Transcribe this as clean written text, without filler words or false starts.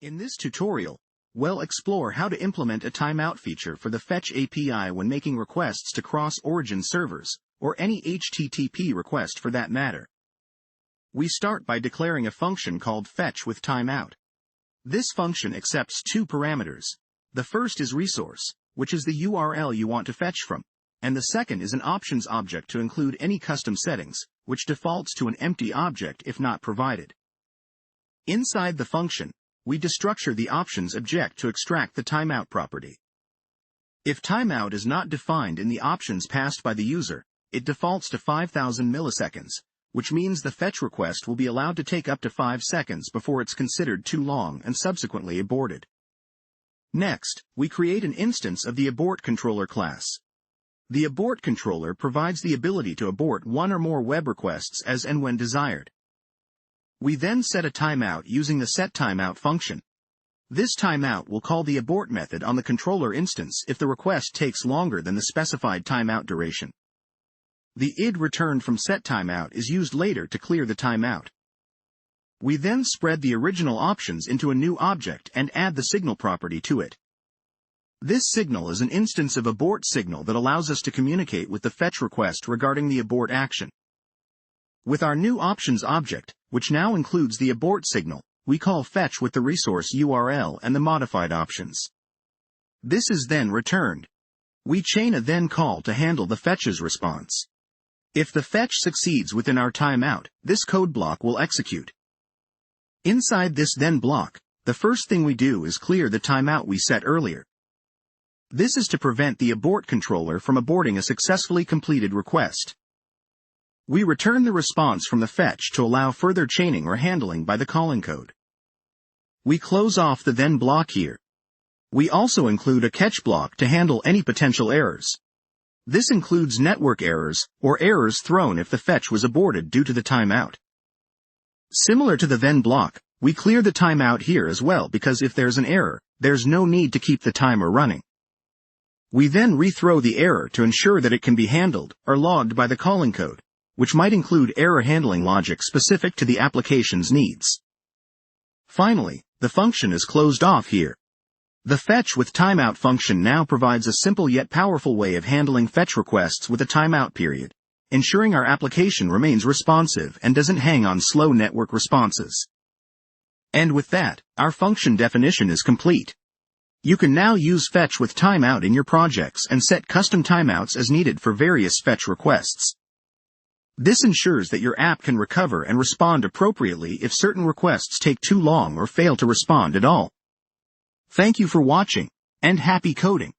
In this tutorial, we'll explore how to implement a timeout feature for the Fetch API when making requests to cross-origin servers, or any HTTP request for that matter. We start by declaring a function called fetch with timeout. This function accepts two parameters. The first is resource, which is the URL you want to fetch from, and the second is an options object to include any custom settings, which defaults to an empty object if not provided. Inside the function, we destructure the options object to extract the timeout property. If timeout is not defined in the options passed by the user, it defaults to 5,000 milliseconds, which means the fetch request will be allowed to take up to 5 seconds before it's considered too long and subsequently aborted. Next, we create an instance of the abort controller class. The abort controller provides the ability to abort one or more web requests as and when desired. We then set a timeout using the setTimeout function. This timeout will call the abort method on the controller instance if the request takes longer than the specified timeout duration. The id returned from setTimeout is used later to clear the timeout. We then spread the original options into a new object and add the signal property to it. This signal is an instance of abort signal that allows us to communicate with the fetch request regarding the abort action. With our new options object, which now includes the abort signal, we call fetch with the resource URL and the modified options. This is then returned. We chain a then call to handle the fetch's response. If the fetch succeeds within our timeout, this code block will execute. Inside this then block, the first thing we do is clear the timeout we set earlier. This is to prevent the abort controller from aborting a successfully completed request. We return the response from the fetch to allow further chaining or handling by the calling code. We close off the then block here. We also include a catch block to handle any potential errors. This includes network errors, or errors thrown if the fetch was aborted due to the timeout. Similar to the then block, we clear the timeout here as well because if there's an error, there's no need to keep the timer running. We then rethrow the error to ensure that it can be handled or logged by the calling code, which might include error handling logic specific to the application's needs. Finally, the function is closed off here. The fetch with timeout function now provides a simple yet powerful way of handling fetch requests with a timeout period, ensuring our application remains responsive and doesn't hang on slow network responses. And with that, our function definition is complete. You can now use fetch with timeout in your projects and set custom timeouts as needed for various fetch requests. This ensures that your app can recover and respond appropriately if certain requests take too long or fail to respond at all. Thank you for watching, and happy coding!